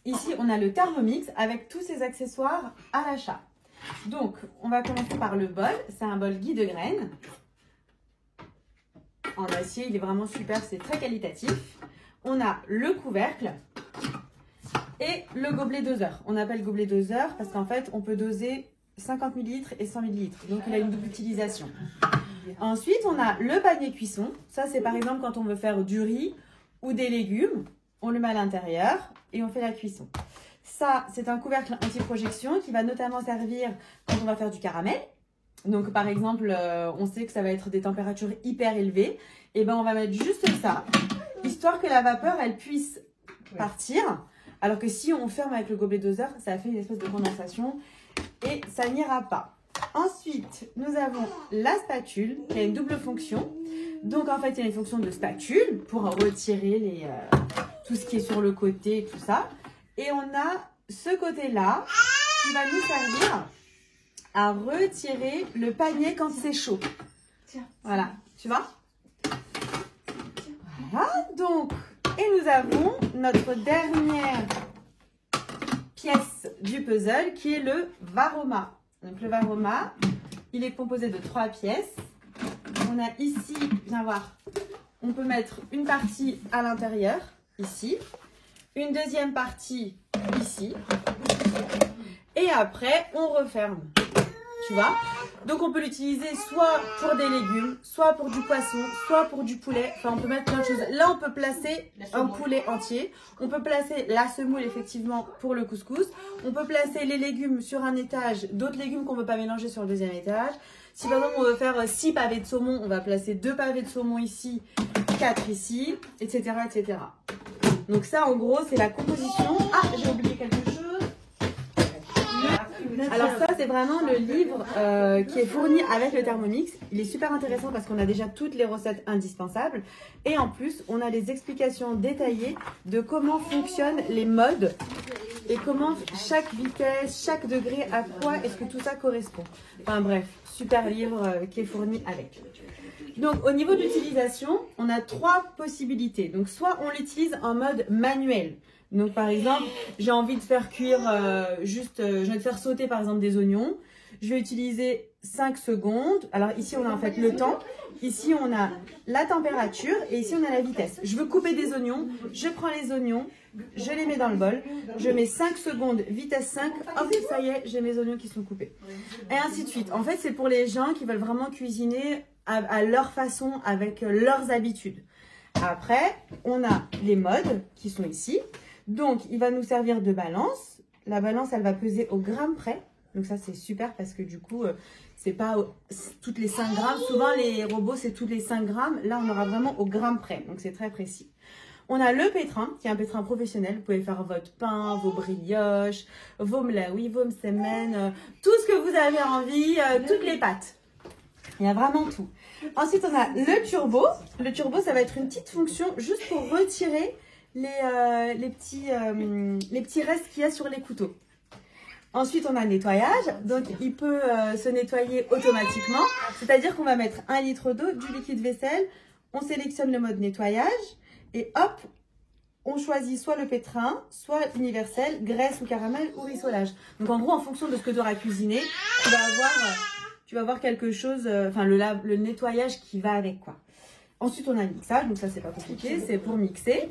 ici, on a le Thermomix avec tous ses accessoires à l'achat. Donc, on va commencer par le bol. C'est un bol Guy de Graines. En acier, il est vraiment super, c'est très qualitatif. On a le couvercle et le gobelet doseur. On appelle gobelet doseur parce qu'en fait, on peut doser 50 ml et 100 ml. Donc, il a une double utilisation. Ensuite, on a le panier cuisson. Ça, c'est par exemple quand on veut faire du riz ou des légumes. On le met à l'intérieur et on fait la cuisson. Ça, c'est un couvercle anti-projection qui va notamment servir quand on va faire du caramel. Donc, par exemple, on sait que ça va être des températures hyper élevées. Et ben, on va mettre juste ça, histoire que la vapeur, elle puisse partir. Alors que si on ferme avec le gobelet doseur, ça fait une espèce de condensation et ça n'ira pas. Ensuite, nous avons la spatule qui a une double fonction. Donc, en fait, il y a une fonction de spatule pour retirer tout ce qui est sur le côté et tout ça. Et on a ce côté-là qui va nous servir à retirer le panier quand c'est chaud. Voilà, tu vois? Voilà, donc, et nous avons notre dernière pièce du puzzle qui est le Varoma. Donc le Varoma, il est composé de 3 pièces. On a ici, viens voir, on peut mettre une partie à l'intérieur, ici. Une deuxième partie, ici. Et après, on referme. Tu vois? Donc on peut l'utiliser soit pour des légumes, soit pour du poisson, soit pour du poulet. Enfin, on peut mettre plein de choses. Là, on peut placer un poulet entier. On peut placer la semoule, effectivement, pour le couscous. On peut placer les légumes sur un étage, d'autres légumes qu'on ne veut pas mélanger sur le deuxième étage. Si par exemple, on veut faire 6 pavés de saumon, on va placer 2 pavés de saumon ici, 4 ici, etc., etc. Donc ça, en gros, c'est la composition. Ah, j'ai oublié quelque chose. Alors ça, c'est vraiment le livre qui est fourni avec le Thermomix. Il est super intéressant parce qu'on a déjà toutes les recettes indispensables. Et en plus, on a les explications détaillées de comment fonctionnent les modes et comment chaque vitesse, chaque degré, à quoi est-ce que tout ça correspond. Enfin bref, super livre qui est fourni avec. Donc au niveau de l'utilisation, on a 3 possibilités. Donc soit on l'utilise en mode manuel. Donc par exemple, j'ai envie de faire cuire je vais faire sauter par exemple des oignons. Je vais utiliser 5 secondes. Alors ici on a en fait le temps. Ici on a la température et ici on a la vitesse. Je veux couper des oignons. Je prends les oignons, je les mets dans le bol. Je mets 5 secondes, vitesse 5. Hop, ça y est, j'ai mes oignons qui sont coupés. Et ainsi de suite. En fait, c'est pour les gens qui veulent vraiment cuisiner à leur façon, avec leurs habitudes. Après, on a les modes qui sont ici. Donc, il va nous servir de balance. La balance, elle va peser au gramme près. Donc ça, c'est super parce que du coup, c'est pas toutes les 5 grammes. Souvent, les robots, c'est toutes les 5 grammes. Là, on aura vraiment au gramme près. Donc, c'est très précis. On a le pétrin, qui est un pétrin professionnel. Vous pouvez faire votre pain, vos brioches, vos mlaoui, vos msemen, tout ce que vous avez envie, toutes les pâtes. Il y a vraiment tout. Ensuite, on a le turbo. Le turbo, ça va être une petite fonction juste pour retirer les petits restes qu'il y a sur les couteaux. Ensuite, on a le nettoyage. Donc, il peut se nettoyer automatiquement. C'est-à-dire qu'on va mettre 1 litre d'eau, du liquide vaisselle. On sélectionne le mode nettoyage. Et hop, on choisit soit le pétrin, soit universel, graisse ou caramel ou rissolage. Donc, en gros, en fonction de ce que tu auras cuisiné, tu vas avoir quelque chose, enfin, le nettoyage qui va avec, quoi. Ensuite, on a le mixage, donc ça, c'est pas compliqué, c'est pour mixer.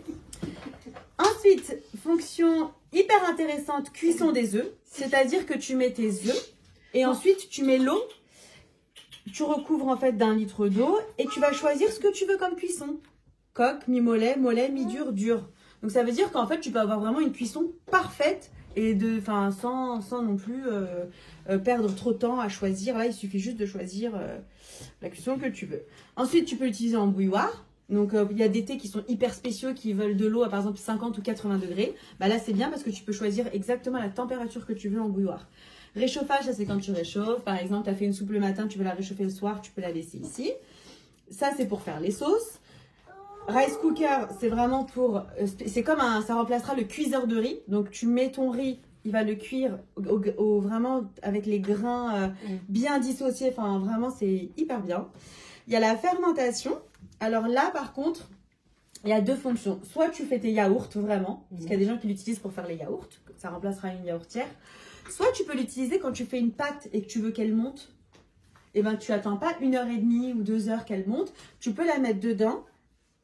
Ensuite, fonction hyper intéressante, cuisson des œufs. C'est-à-dire que tu mets tes œufs et ensuite, tu mets l'eau. Tu recouvres en fait d'1 litre d'eau et tu vas choisir ce que tu veux comme cuisson. Coque, mi-mollet, mollet, mi-dur, dur. Donc, ça veut dire qu'en fait, tu peux avoir vraiment une cuisson parfaite et sans non plus perdre trop de temps à choisir. Là, il suffit juste de choisir la cuisson que tu veux. Ensuite, tu peux l'utiliser en bouilloire. Donc, il y a des thés qui sont hyper spéciaux, qui veulent de l'eau à par exemple 50 ou 80 degrés. Bah, là, c'est bien parce que tu peux choisir exactement la température que tu veux en bouilloire. Réchauffage, ça c'est quand tu réchauffes. Par exemple, tu as fait une soupe le matin, tu veux la réchauffer le soir, tu peux la laisser ici. Ça, c'est pour faire les sauces. Rice cooker, c'est vraiment pour... c'est comme ça remplacera le cuiseur de riz. Donc, tu mets ton riz, il va le cuire vraiment avec les grains bien dissociés. Enfin, vraiment, c'est hyper bien. Il y a la fermentation. Alors là, par contre, il y a deux fonctions. Soit tu fais tes yaourts vraiment, parce qu'il y a des gens qui l'utilisent pour faire les yaourts, ça remplacera une yaourtière. Soit tu peux l'utiliser quand tu fais une pâte et que tu veux qu'elle monte. Et ben tu attends pas 1h30 ou 2 heures qu'elle monte. Tu peux la mettre dedans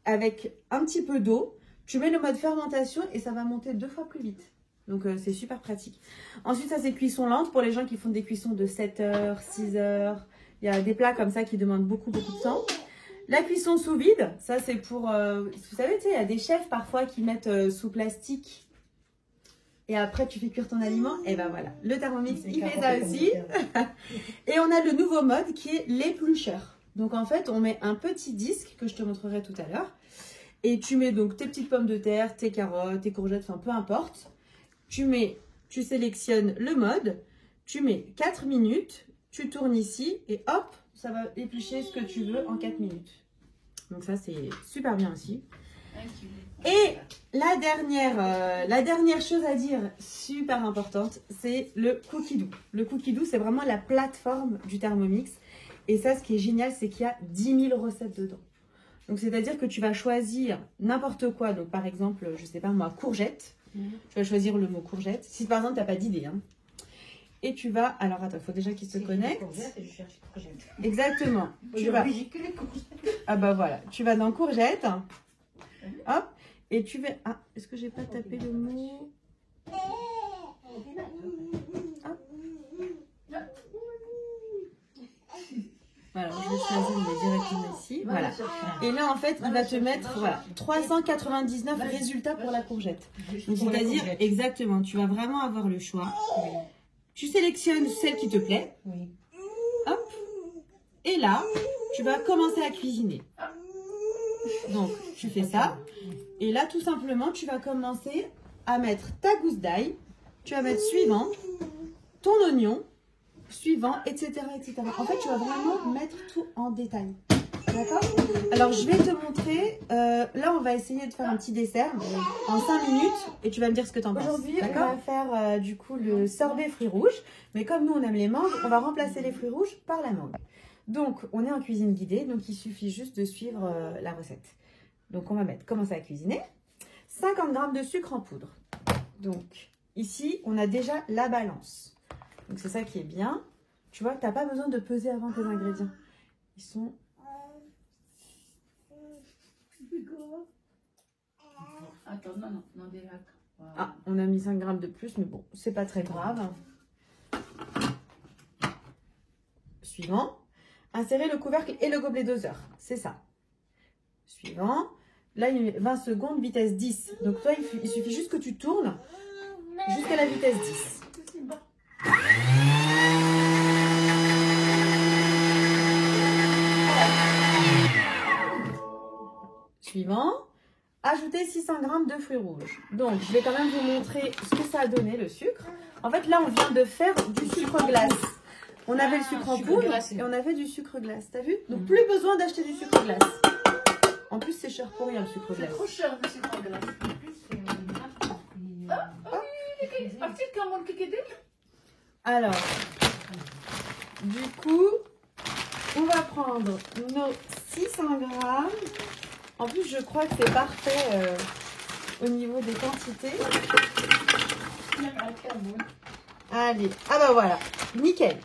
avec un petit peu d'eau. Tu mets le mode fermentation et ça va monter 2 fois plus vite. Donc c'est super pratique. Ensuite ça c'est cuisson lente pour les gens qui font des cuissons de 7 heures, 6 heures. Il y a des plats comme ça qui demandent beaucoup de temps. La cuisson sous vide, ça c'est pour, vous savez, tu sais, il y a des chefs parfois qui mettent sous plastique et après tu fais cuire ton aliment. Et ben voilà, le Thermomix, il fait ça aussi. Et on a le nouveau mode qui est l'éplucheur. Donc en fait, on met un petit disque que je te montrerai tout à l'heure. Et tu mets donc tes petites pommes de terre, tes carottes, tes courgettes, enfin peu importe. Tu sélectionnes le mode, tu mets 4 minutes, tu tournes ici et hop, ça va éplucher ce que tu veux en 4 minutes. Donc ça, c'est super bien aussi. Et la dernière chose à dire, super importante, c'est le cookie dough. Le cookie dough, c'est vraiment la plateforme du Thermomix. Et ça, ce qui est génial, c'est qu'il y a 10 000 recettes dedans. Donc, c'est-à-dire que tu vas choisir n'importe quoi. Donc, par exemple, je sais pas moi, courgette. Tu vas choisir le mot courgette. Si par exemple, tu n'as pas d'idée. Hein. Et tu vas... Alors, attends, il faut déjà qu'il se connecte. Exactement. Tu vas... Ah bah voilà. Tu vas dans courgette. Hop. Et tu vas... Ah, est-ce que j'ai pas tapé le mot? Voilà, je vais choisir directement ici. Voilà. Et là, en fait, il va te mettre voilà, 399 résultats pour la courgette. C'est-à-dire, exactement, tu vas vraiment avoir le choix. Tu sélectionnes celle qui te plaît. Hop. Et là, tu vas commencer à cuisiner. Donc, tu fais ça. Et là, tout simplement, tu vas commencer à mettre ta gousse d'ail. Tu vas mettre suivant, ton oignon, suivant, etc., etc. En fait, tu vas vraiment mettre tout en détail. D'accord? Alors, je vais te montrer. Là, on va essayer de faire un petit dessert en 5 minutes. Et tu vas me dire ce que tu en penses. Aujourd'hui, on va faire du coup le sorbet fruits rouges. Mais comme nous, on aime les mangues, on va remplacer les fruits rouges par la mangue. Donc, on est en cuisine guidée. Donc, il suffit juste de suivre la recette. Donc, on va commencer à cuisiner. 50 g de sucre en poudre. Donc, ici, on a déjà la balance. Donc, c'est ça qui est bien. Tu vois, tu n'as pas besoin de peser avant tes ingrédients. Ils sont... Attends, non. Ah, on a mis 5 g de plus, mais bon, c'est pas très grave. Suivant. Insérer le couvercle et le gobelet doseur. C'est ça. Suivant. Là, il met 20 secondes, vitesse 10. Donc, toi, il suffit juste que tu tournes jusqu'à la vitesse 10. Suivant. Ajouter 600 g de fruits rouges. Donc, je vais quand même vous montrer ce que ça a donné, le sucre. En fait, là, on vient de faire du sucre glace. On avait le sucre en poudre et on avait du sucre glace. T'as vu? Donc, plus besoin d'acheter du sucre glace. En plus, c'est cher pour rien, le sucre glace. C'est trop cher, le sucre glace. Alors, du coup, on va prendre nos 600 grammes. En plus, je crois que c'est parfait au niveau des quantités. Allez, ah bah voilà, nickel.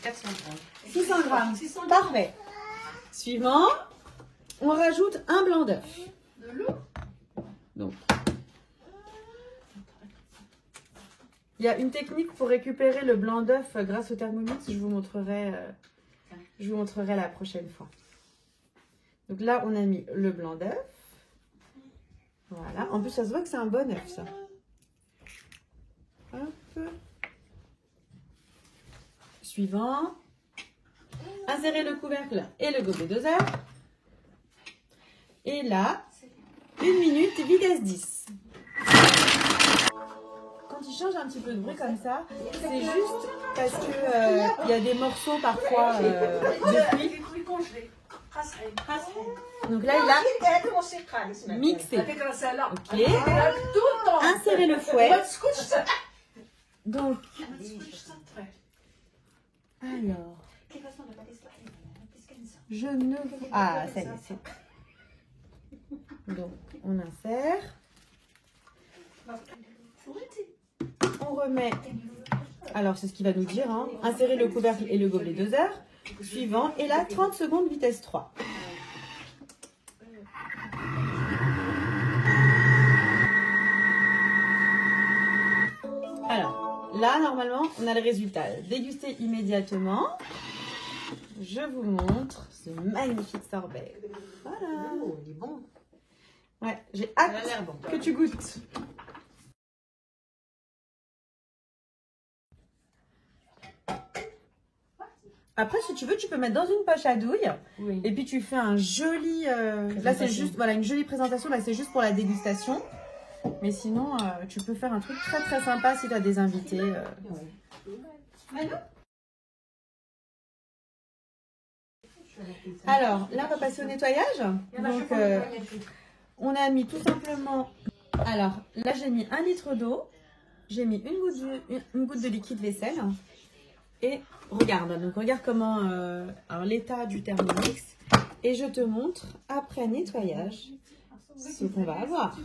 400 grammes. 600 grammes, parfait. Suivant, on rajoute un blanc d'œuf. De l'eau. Donc, il y a une technique pour récupérer le blanc d'œuf grâce au Thermomix. Je vous montrerai la prochaine fois. Donc là, on a mis le blanc d'œuf. Voilà. En plus, ça se voit que c'est un bon œuf, ça. Hop. Suivant. Insérer le couvercle et le gobelet doseur. Et là, 1 minute, vitesse 10. Quand il change un petit peu de bruit comme ça, c'est juste parce que y a des morceaux parfois de fruits. Donc là, il a mixé. Ok. Insérer le fouet. Donc, alors, je ne... Ah, ça y est, c'est... Donc, on insère. On remet, alors c'est ce qu'il va nous dire, hein, insérer le couvercle et le gobelet doseur. Suivant, et là, 30 secondes vitesse 3. Alors, là, normalement, on a le résultat. Dégustez immédiatement. Je vous montre ce magnifique sorbet. Voilà. Oh, il est bon. Ouais, j'ai Ça a hâte l'air bon. que tu goûtes. Après, si tu veux, tu peux mettre dans une poche à douille. Oui. Et puis tu fais un joli... là, c'est juste, voilà, une jolie présentation. Là, c'est juste pour la dégustation. Mais sinon, tu peux faire un truc très très sympa si tu as des invités. Alors, là, on va passer au nettoyage. Donc, on a mis tout simplement... Alors, là, j'ai mis 1 litre d'eau. J'ai mis une goutte de liquide vaisselle. Et regarde, donc regarde comment... alors, l'état du Thermomix. Et je te montre, après nettoyage, ce qu'on va avoir.